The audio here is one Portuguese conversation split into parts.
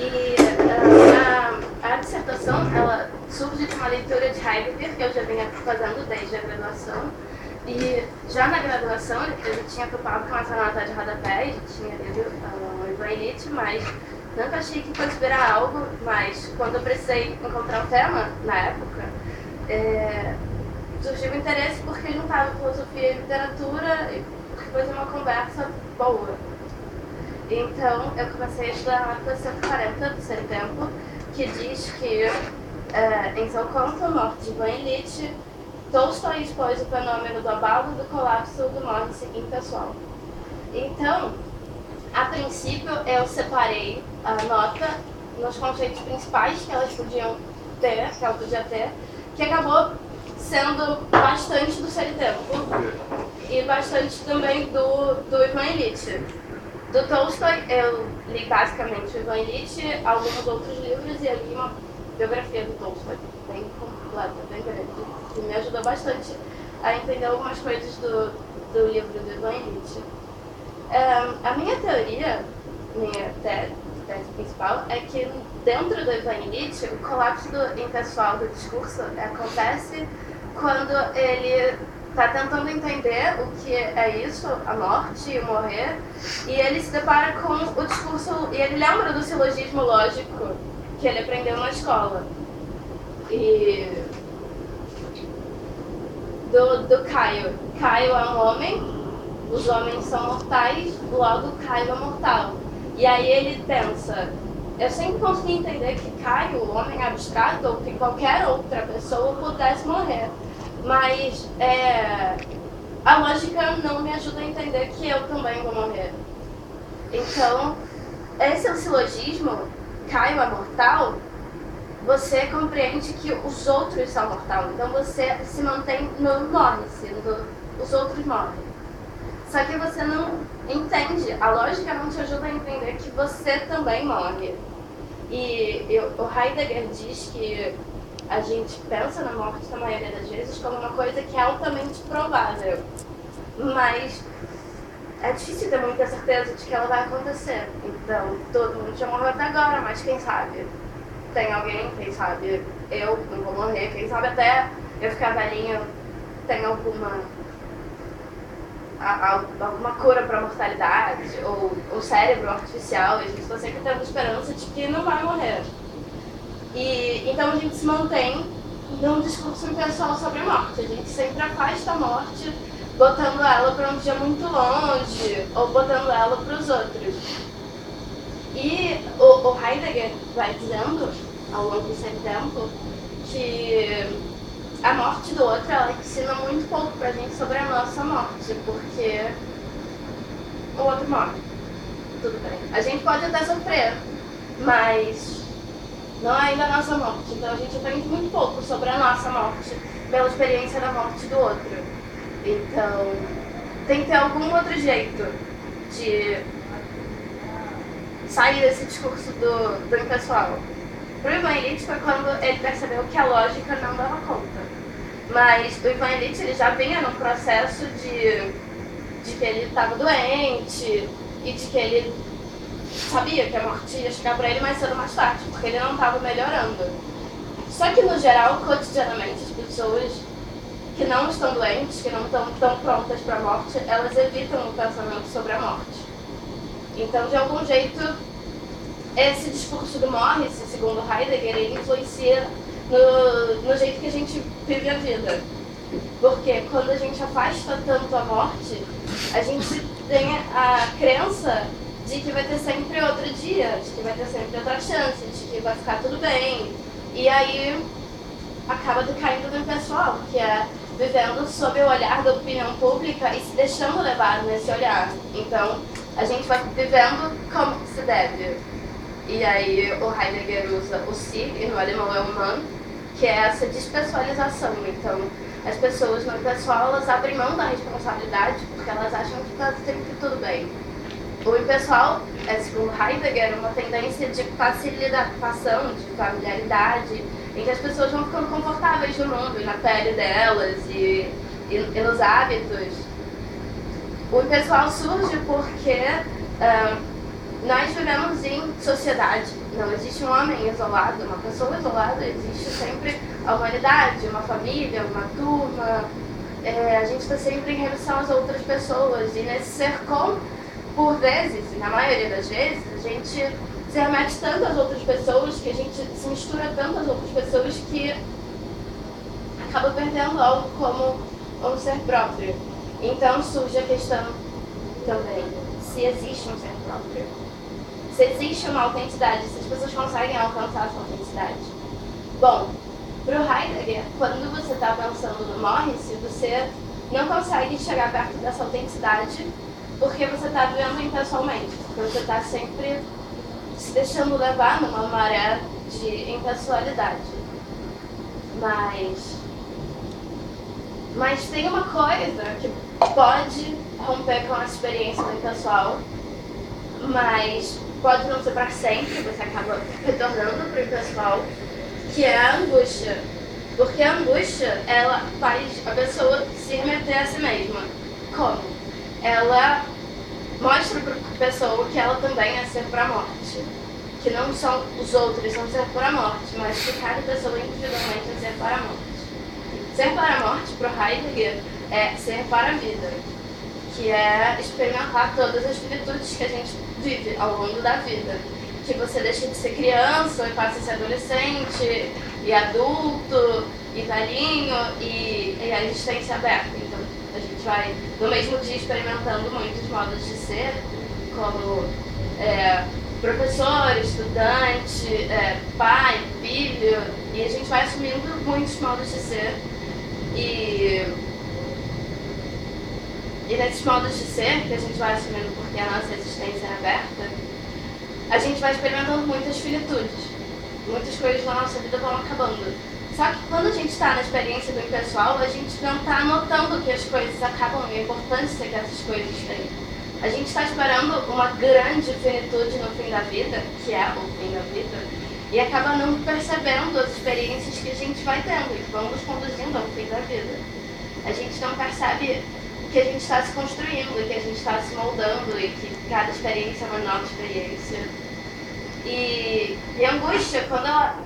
E a dissertação, ela surge de uma leitura de Heidegger, que eu já vinha fazendo desde a graduação. E já na graduação, eu já tinha topado com essa nota de rodapé, já tinha lido o Ivan Illich, mas nunca achei que fosse virar algo. Mas quando eu precisei encontrar um tema, na época, surgiu o interesse porque juntava filosofia e literatura e porque foi uma conversa boa. Então eu comecei a estudar a nota 140 do Sem Tempo, que diz que em seu conto, Morte de Ivan Illich, Tolstói expôs o fenômeno do abalo, do colapso, do morte impessoal. Então, a princípio, eu separei a nota nos conceitos principais que ela podia ter, que acabou sendo bastante do Sem Tempo e bastante também do Ivan Illich. Do Tolstói, eu li basicamente o Ivan Illich, alguns outros livros e eu li uma biografia do Tolstói, bem completa, bem grande, que me ajudou bastante a entender algumas coisas do livro do Ivan Illich. A minha teoria, minha tese principal, é que dentro do Ivan Illich, o colapso impessoal do discurso acontece quando ele está tentando entender o que é isso, a morte e o morrer, e ele se depara com o discurso, e ele lembra do silogismo lógico que ele aprendeu na escola. E do Caio. Caio é um homem, os homens são mortais, logo Caio é mortal. E aí ele pensa, eu sempre consegui entender que Caio, o homem abstrato, ou que qualquer outra pessoa pudesse morrer. Mas a lógica não me ajuda a entender que eu também vou morrer. Então, esse é o silogismo, Caio é mortal, você compreende que os outros são mortais. Então você se mantém no morre-se, os outros morrem. Só que você não entende, a lógica não te ajuda a entender que você também morre. E o Heidegger diz que a gente pensa na morte, na maioria das vezes, como uma coisa que é altamente provável. Mas é difícil ter muita certeza de que ela vai acontecer. Então, todo mundo já morreu até agora, mas quem sabe? Tem alguém, quem sabe eu não vou morrer, quem sabe até eu ficar velhinha, tem alguma cura para a mortalidade, ou cérebro artificial, e a gente está sempre tendo esperança de que não vai morrer. E então a gente se mantém num discurso impessoal sobre a morte. A gente sempre afasta a morte, botando ela para um dia muito longe, ou botando ela para os outros. E o Heidegger vai dizendo, ao longo do seu tempo, que a morte do outro, ela ensina muito pouco pra gente sobre a nossa morte, porque o outro morre. Tudo bem. A gente pode até sofrer, mas não é ainda a nossa morte. Então a gente aprende muito pouco sobre a nossa morte pela experiência da morte do outro. Então tem que ter algum outro jeito de sair desse discurso do impessoal. Pro Ivan Illich foi quando ele percebeu que a lógica não dava conta. Mas o Ivan Illich, ele já vinha num processo de que ele estava doente e de que ele sabia que a morte ia chegar para ele mais cedo ou mais tarde, porque ele não estava melhorando. Só que, no geral, cotidianamente, as pessoas que não estão doentes, que não estão tão prontas para a morte, elas evitam o pensamento sobre a morte. Então, de algum jeito, esse discurso do morre-se, segundo Heidegger, ele influencia no jeito que a gente vive a vida. Porque quando a gente afasta tanto a morte, a gente tem a crença de que vai ter sempre outro dia, de que vai ter sempre outra chance, de que vai ficar tudo bem. E aí acaba decaindo no impessoal, que é vivendo sob o olhar da opinião pública e se deixando levar nesse olhar. Então, a gente vai vivendo como se deve. E aí o Heidegger usa o Sie, e no alemão é o Man, que é essa despessoalização. Então, as pessoas no impessoal, elas abrem mão da responsabilidade porque elas acham que está sempre tudo bem. O impessoal, segundo Heidegger, uma tendência de facilitação, de familiaridade, em que as pessoas vão ficando confortáveis no mundo e na pele delas e nos hábitos. O impessoal surge porque Nós vivemos em sociedade, não existe um homem isolado, uma pessoa isolada, existe sempre a humanidade, uma família, uma turma, a gente está sempre em relação às outras pessoas, e nesse ser com, por vezes, e na maioria das vezes, a gente se remete tanto às outras pessoas, que a gente se mistura tanto às outras pessoas que acaba perdendo algo como um ser próprio. Então surge a questão também, se existe um ser próprio, se existe uma autenticidade, se as pessoas conseguem alcançar essa autenticidade. Bom, para o Heidegger, quando você está pensando no Morris, você não consegue chegar perto dessa autenticidade porque você está vivendo impessoalmente, porque você está sempre se deixando levar numa maré de impessoalidade. Mas tem uma coisa que pode romper com a experiência do impessoal, mas pode não ser para sempre, você acaba retornando para o impessoal, que é a angústia. Porque a angústia, ela faz a pessoa se remeter a si mesma. Como? Ela mostra para a pessoa que ela também é ser para a morte. Que não são os outros, são ser para a morte, mas que cada pessoa individualmente é ser para a morte. Ser para a morte, para o Heidegger, é ser para a vida, que é experimentar todas as finitudes que a gente vive ao longo da vida. Que você deixa de ser criança e passa a ser adolescente, e adulto, e velhinho, e a existência aberta. Então, a gente vai, no mesmo dia, experimentando muitos modos de ser, como professor, estudante, pai, filho, e a gente vai assumindo muitos modos de ser. E nesses modos de ser, que a gente vai assumindo porque a nossa existência é aberta, a gente vai experimentando muitas finitudes. Muitas coisas na nossa vida vão acabando. Só que quando a gente está na experiência do impessoal, a gente não está notando que as coisas acabam e a importância que essas coisas têm. A gente está esperando uma grande finitude no fim da vida, que é o fim da vida, e acaba não percebendo as experiências que a gente vai tendo e que vão nos conduzindo ao fim da vida. A gente não percebe que a gente está se construindo, que a gente está se moldando e que cada experiência é uma nova experiência. E a angústia, quando ela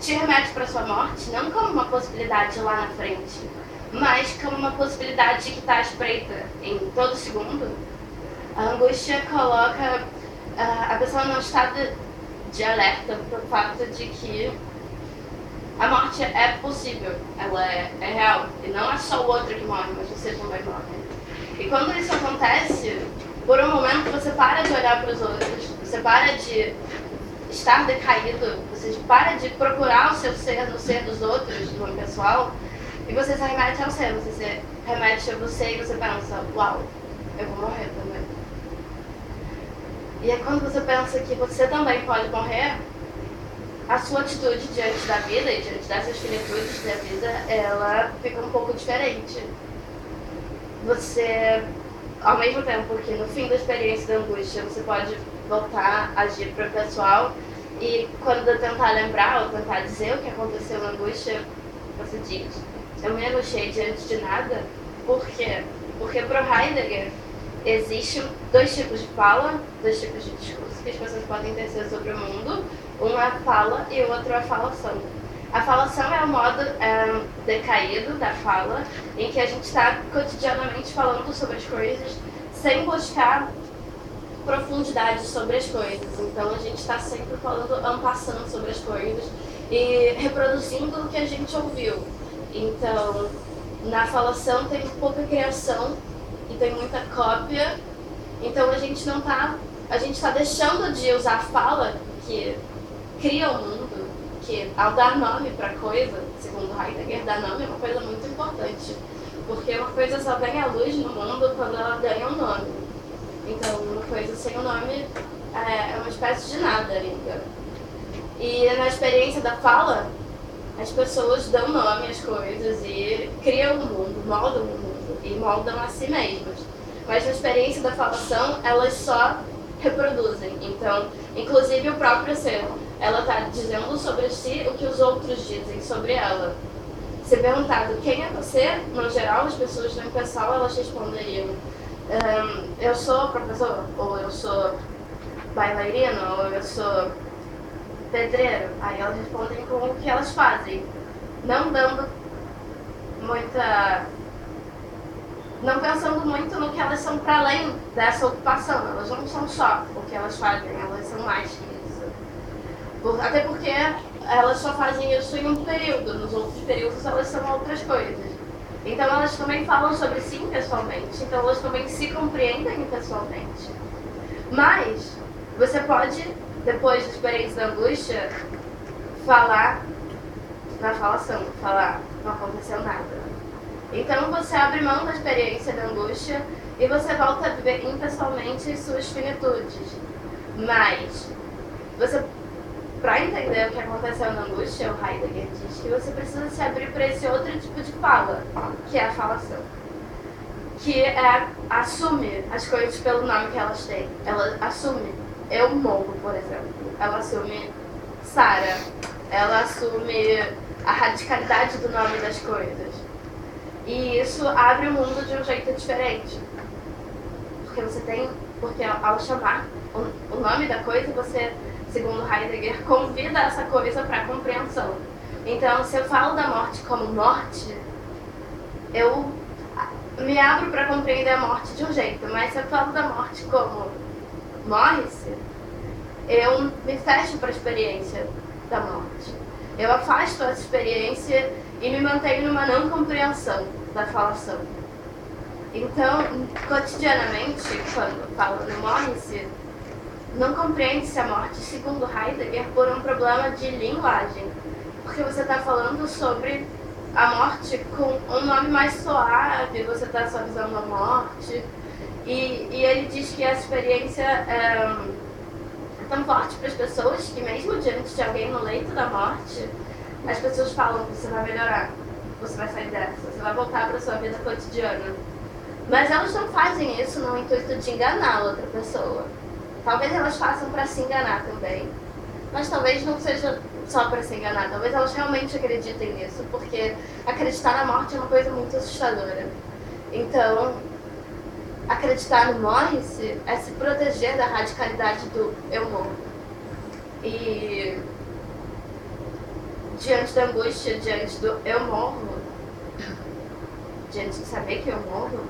te remete para a sua morte, não como uma possibilidade lá na frente, mas como uma possibilidade que está espreita em todo segundo, a angústia coloca a pessoa num estado de alerta para o fato de que a morte é possível, ela é real. E não é só o outro que morre, mas você também morre. E quando isso acontece, por um momento você para de olhar para os outros, você para de estar decaído, você para de procurar o seu ser no ser dos outros, no pessoal, e você se remete ao ser, você se remete a você e você pensa, uau, eu vou morrer também. E é quando você pensa que você também pode morrer, a sua atitude diante da vida e diante dessas finitudes da vida, ela fica um pouco diferente. Você, ao mesmo tempo que no fim da experiência da angústia, você pode voltar a agir para o pessoal e quando tentar lembrar ou tentar dizer o que aconteceu na angústia, você diz, eu me angustiei diante de nada. Por quê? Porque para o Heidegger existem dois tipos de fala, dois tipos de discurso que as pessoas podem ter sobre o mundo. Um é a fala e o outro é a falação. A falação é o modo decaído da fala, em que a gente está cotidianamente falando sobre as coisas sem buscar profundidade sobre as coisas. Então a gente está sempre falando en passant sobre as coisas e reproduzindo o que a gente ouviu. Então, na falação tem pouca criação e tem muita cópia. Então a gente está deixando de usar a fala que cria o mundo, que ao dar nome para coisa, segundo Heidegger, dar nome é uma coisa muito importante, porque uma coisa só vem à luz no mundo quando ela ganha um nome. Então, uma coisa sem um nome é uma espécie de nada ainda. E na experiência da fala, as pessoas dão nome às coisas e criam o mundo, moldam o mundo e moldam a si mesmas. Mas na experiência da falação, elas só reproduzem. Então, inclusive o próprio ser, ela está dizendo sobre si o que os outros dizem sobre ela. Se perguntado quem é você, no geral, as pessoas no pessoal, elas responderiam eu sou professor, ou eu sou bailarino ou eu sou pedreiro. Aí elas respondem com o que elas fazem, não dando muita... não pensando muito no que elas são para além dessa ocupação. Elas não são só o que elas fazem, elas são mais que isso. Até porque elas só fazem isso em um período, nos outros períodos elas são outras coisas. Então elas também falam sobre si pessoalmente, então elas também se compreendem pessoalmente. Mas você pode, depois da experiência da angústia, falar na falação, falar, não aconteceu nada. Então você abre mão da experiência da angústia e você volta a viver impessoalmente suas finitudes. Mas, para entender o que aconteceu na angústia, o Heidegger diz que você precisa se abrir para esse outro tipo de fala, que é a falação. Que assume as coisas pelo nome que elas têm. Ela assume eu morro, por exemplo. Ela assume Sara. Ela assume a radicalidade do nome das coisas. E isso abre o mundo de um jeito diferente. Porque ao chamar o nome da coisa, você, segundo Heidegger, convida essa coisa para a compreensão. Então, se eu falo da morte como morte, eu me abro para compreender a morte de um jeito. Mas se eu falo da morte como morre-se, eu me fecho para a experiência da morte. Eu afasto essa experiência e me mantenho numa não compreensão da falação. Então, cotidianamente, quando falo no morre-se, não compreende-se a morte, segundo Heidegger, por um problema de linguagem. Porque você está falando sobre a morte com um nome mais suave, você está suavizando a morte. E ele diz que essa experiência é tão forte para as pessoas que mesmo diante de alguém no leito da morte, as pessoas falam que você vai melhorar, você vai sair dessa, você vai voltar para a sua vida cotidiana. Mas elas não fazem isso no intuito de enganar a outra pessoa. Talvez elas façam para se enganar também, mas talvez não seja só para se enganar. Talvez elas realmente acreditem nisso, porque acreditar na morte é uma coisa muito assustadora. Então, acreditar no morre-se é se proteger da radicalidade do eu morro. E diante da angústia, diante do eu morro, diante de saber que eu morro,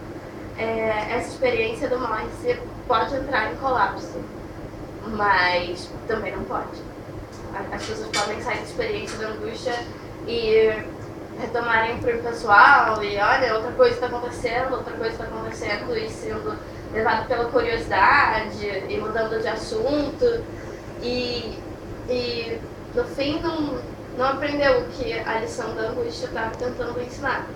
essa experiência do morre-se pode entrar em colapso, mas também não pode. As pessoas podem sair da experiência da angústia e retomarem pro pessoal e olha, outra coisa está acontecendo e sendo levado pela curiosidade e mudando de assunto e no fim não aprendeu o que a lição da angústia estava tentando ensinar.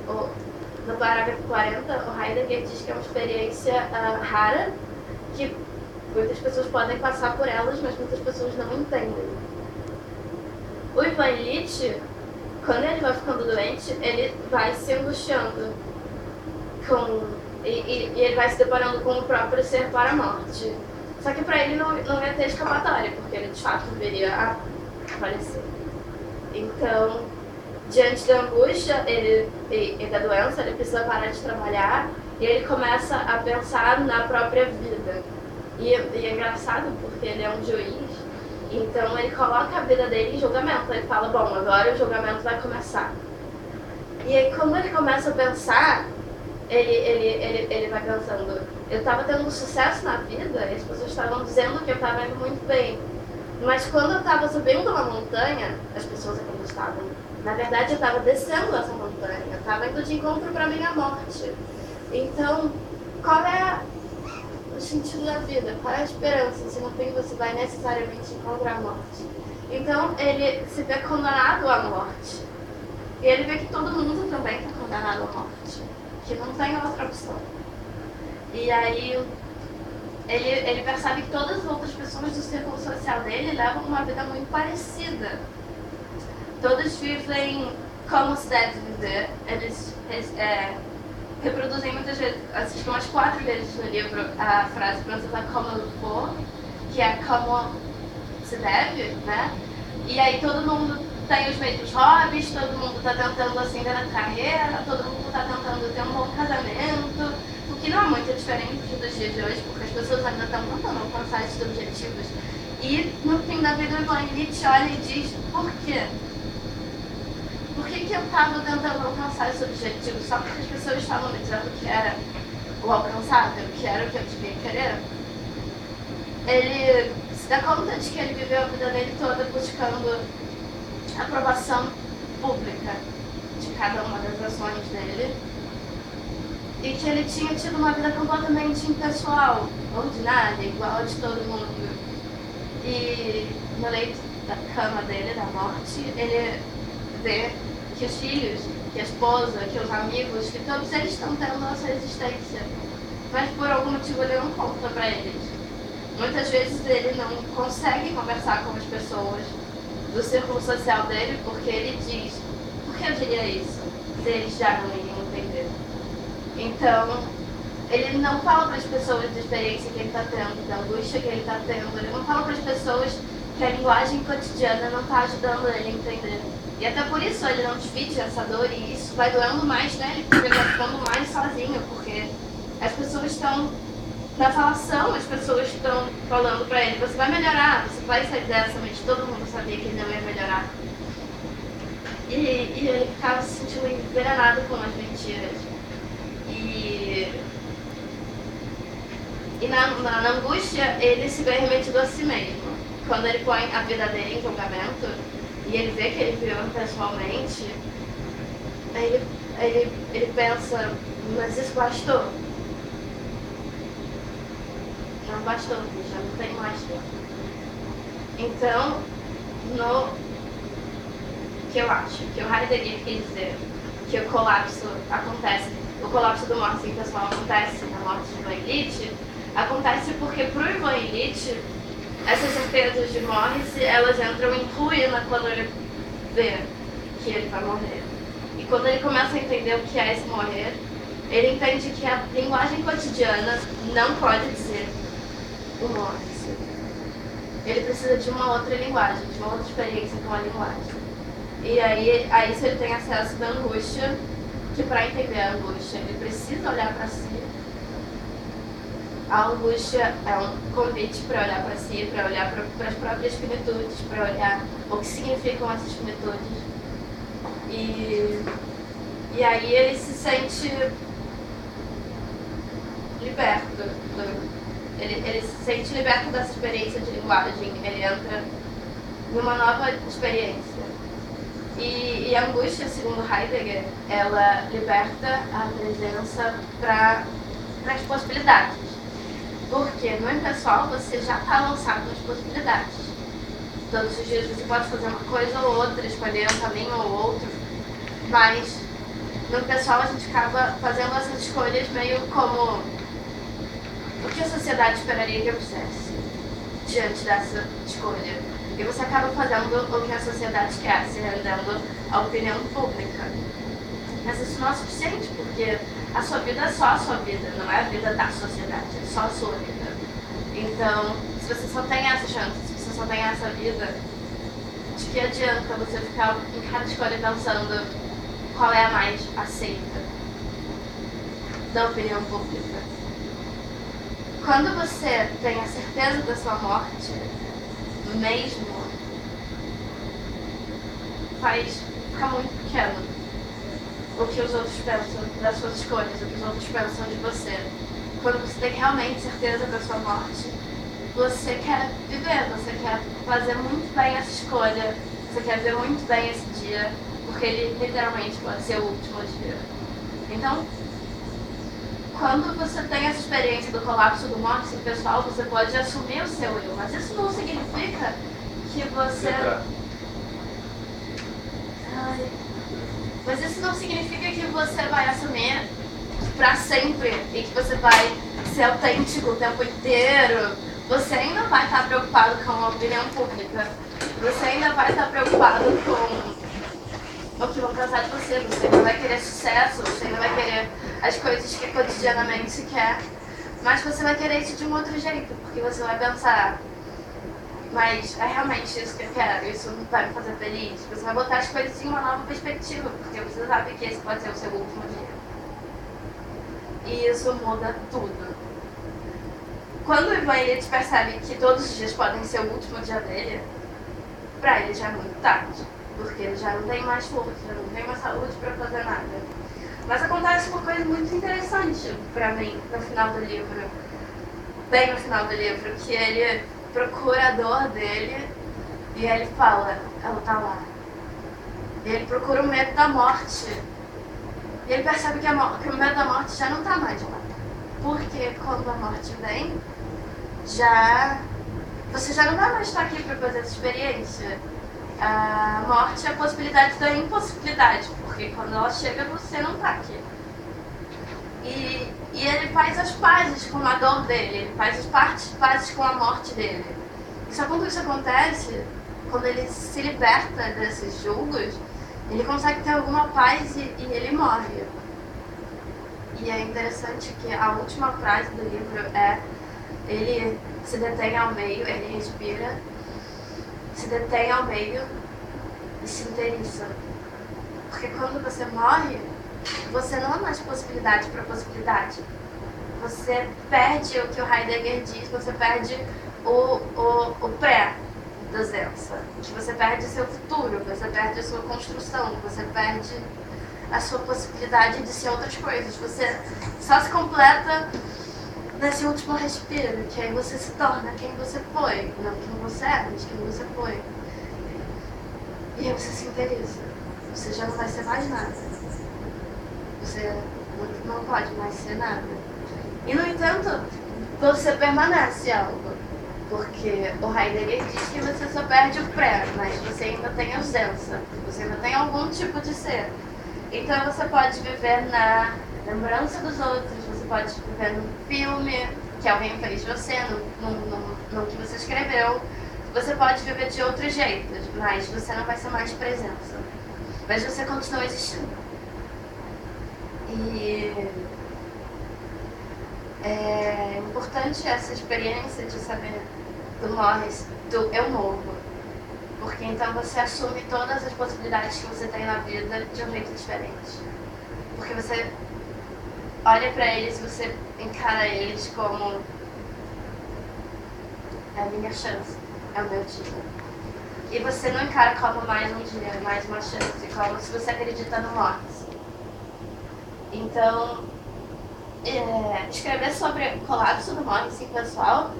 No parágrafo 40, o Heidegger diz que é uma experiência rara, que muitas pessoas podem passar por elas, mas muitas pessoas não entendem. O Ivan Illich, quando ele vai ficando doente, ele vai se angustiando e ele vai se deparando com o próprio ser para a morte. Só que para ele não ia ter escapatória, porque ele de fato viria a falecer. Então, diante da angústia e da doença, ele precisa parar de trabalhar e ele começa a pensar na própria vida. E é engraçado porque ele é um juiz, então ele coloca a vida dele em julgamento. Ele fala, bom, agora o julgamento vai começar. E aí quando ele começa a pensar, ele vai pensando, eu estava tendo um sucesso na vida, e as pessoas estavam dizendo que eu estava indo muito bem. Mas quando eu estava subindo uma montanha, as pessoas acreditavam. Na verdade, eu estava descendo essa montanha, eu estava indo de encontro para a minha morte. Então, qual é o sentido da vida? Qual é a esperança se no fim você vai necessariamente encontrar a morte? Então, ele se vê condenado à morte. E ele vê que todo mundo também está condenado à morte, que não tem outra opção. E aí, ele percebe que todas as outras pessoas do círculo social dele levam uma vida muito parecida. Todos vivem como se deve viver. Eles reproduzem muitas vezes, assistem umas 4 vezes no livro a frase francesa como il faut, que é como se deve, né? E aí todo mundo tem os mesmos hobbies, todo mundo está tentando ascender na carreira, todo mundo está tentando ter um bom casamento, que não é muito diferente dos dias de hoje, porque as pessoas ainda estão tentando alcançar esses objetivos. E no fim da vida o Ivan Illich olha e diz, por quê? Por que eu estava tentando alcançar esse objetivo? Só porque as pessoas estavam me dizendo que era o alcançável, que era o que eu devia querer? Ele se dá conta de que ele viveu a vida dele toda buscando aprovação pública de cada uma das ações dele e que ele tinha tido uma vida completamente impessoal, ordinária, igual a de todo mundo. E no leito da cama dele, da morte, ele vê que os filhos, que a esposa, que os amigos, que todos eles estão tendo a sua existência, mas por algum motivo ele não conta pra eles. Muitas vezes ele não consegue conversar com as pessoas do círculo social dele porque ele diz, por que eu diria isso? Se eles já não iriam entender. Então, ele não fala para as pessoas da experiência que ele está tendo, da angústia que ele está tendo, ele não fala para as pessoas que a linguagem cotidiana não está ajudando ele a entender. E até por isso ele não divide essa dor e isso vai doendo mais nele, porque ele vai ficando mais sozinho, porque as pessoas estão na falação, as pessoas estão falando pra ele, você vai melhorar, você vai sair dessa, mas todo mundo sabia que ele não ia melhorar. E ele ficava se sentindo envenenado com as mentiras. E na angústia, ele se vê remetido a si mesmo. Quando ele põe a vida dele em julgamento, e ele vê que ele viu pessoalmente, ele pensa, mas isso bastou? Não bastou, já não tem mais tempo. Então, que eu acho que o Heidegger quis dizer que o colapso acontece, o colapso do morte pessoal acontece na morte de Ivan Illich, acontece porque pro Ivan Illich, essas certezas de morte, elas entram em ruína quando ele vê que ele vai morrer. E quando ele começa a entender o que é esse morrer, ele entende que a linguagem cotidiana não pode dizer o morte. Ele precisa de uma outra linguagem, de uma outra experiência com a linguagem. E aí se ele tem acesso da angústia, que para entender a angústia ele precisa olhar para si. A angústia é um convite para olhar para si, para olhar para as próprias finitudes, para olhar o que significam essas finitudes. E aí ele se sente liberto. Ele se sente liberto dessa experiência de linguagem. Ele entra numa nova experiência. E a angústia, segundo Heidegger, ela liberta a presença para as possibilidades. Porque no impessoal você já está lançado nas possibilidades. Todos os dias você pode fazer uma coisa ou outra, escolher um caminho ou outro, mas no impessoal a gente acaba fazendo essas escolhas meio como o que a sociedade esperaria que eu fizesse diante dessa escolha. E você acaba fazendo o que a sociedade quer, se rendendo à opinião pública. Mas isso não é suficiente, porque a sua vida é só a sua vida, não é a vida da sociedade, é só a sua vida. Então, se você só tem essa chance, se você só tem essa vida, de que adianta você ficar em cada escolha pensando qual é a mais aceita da opinião pública? Quando você tem a certeza da sua morte, mesmo, faz ficar muito pequeno o que os outros pensam das suas escolhas, o que os outros pensam de você. Quando você tem realmente certeza da sua morte, você quer viver, você quer fazer muito bem essa escolha, você quer ver muito bem esse dia, porque ele literalmente pode ser o último dia. Então, quando você tem essa experiência do colapso do morte pessoal, você pode assumir o seu eu, mas isso não significa que você... Mas isso não significa que você vai assumir pra sempre e que você vai ser autêntico o tempo inteiro. Você ainda vai estar preocupado com a opinião pública. Você ainda vai estar preocupado com o que vão pensar de você. Você ainda vai querer sucesso, você ainda vai querer as coisas que cotidianamente se quer. Mas você vai querer isso de um outro jeito, porque você vai pensar, mas é realmente isso que eu quero, isso vai me fazer feliz. Você vai botar as coisas em uma nova perspectiva, porque você sabe que esse pode ser o seu último dia. E isso muda tudo. Quando o Ivan Illich percebe que todos os dias podem ser o último dia dele, pra ele já é muito tarde. Porque ele já não tem mais força, já não tem mais saúde pra fazer nada. Mas acontece uma coisa muito interessante pra mim no final do livro. Bem no final do livro, que ele procura a dor dele e ele fala, ela tá lá. E ele procura o medo da morte. E ele percebe que o medo da morte já não tá mais lá. Porque quando a morte vem, você já não vai mais estar aqui para fazer essa experiência. A morte é a possibilidade da impossibilidade, porque quando ela chega, você não está aqui. E ele faz as pazes com a dor dele, ele faz as pazes com a morte dele. E só quando isso acontece, quando ele se liberta desses julgos, ele consegue ter alguma paz e ele morre. E é interessante que a última frase do livro é: ele se detém ao meio, ele respira, se detém ao meio e se inteiriça. Porque quando você morre, você não é mais possibilidade para possibilidade. Você perde o que o Heidegger diz, você perde o pré da Zensa. Você perde seu futuro, você perde a sua construção, você perde a sua possibilidade de ser outras coisas. Você só se completa nesse último respiro, que aí você se torna quem você foi. Não quem você é, mas quem você foi. E aí você se inteiriza. Você já não vai ser mais nada. Você não pode mais ser nada. E, no entanto, você permanece algo. Porque o Heidegger diz que você só perde o pré, mas você ainda tem a ausência. Você ainda tem algum tipo de ser. Então você pode viver na lembrança dos outros, você pode viver num filme que alguém fez de você, no que você escreveu. Você pode viver de outros jeitos, mas você não vai ser mais presença. Mas você continua existindo. E é importante essa experiência de saber do morres, do eu morro. Porque então você assume todas as possibilidades que você tem na vida de um jeito diferente. Porque você olha pra eles e você encara eles como é a minha chance, é o meu dia. E você não encara como mais um dia, mais uma chance, como se você acredita no morte. Então, escrever sobre o colapso do Morris pessoal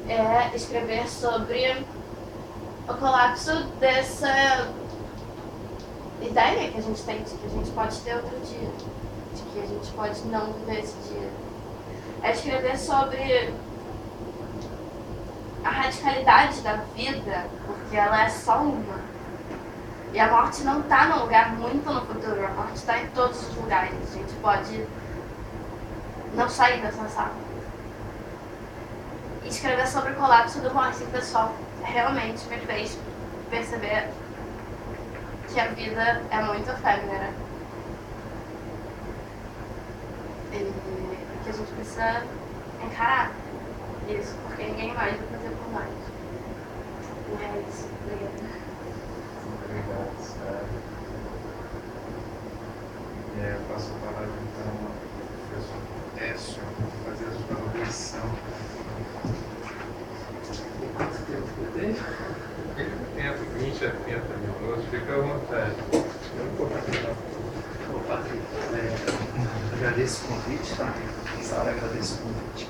é escrever sobre o colapso dessa ideia que a gente tem de que a gente pode ter outro dia, de que a gente pode não viver esse dia. É escrever sobre a radicalidade da vida, porque ela é só uma. E a morte não está num lugar muito no futuro, a morte está em todos os lugares. A gente pode não sair dessa sala. E escrever sobre o colapso do Morris pessoal realmente me fez perceber que a vida é muito efêmera. E que a gente precisa encarar isso, porque ninguém mais vai fazer por nós. E é isso. Obrigada. Obrigado, Sara. Eu passo a palavra então ao professor Técio para fazer a sua avaliação. Quanto tempo eu tenho? 20 a 30 minutos, fica à vontade. Patrícia, agradeço o convite, tá? Sara, agradeço o convite.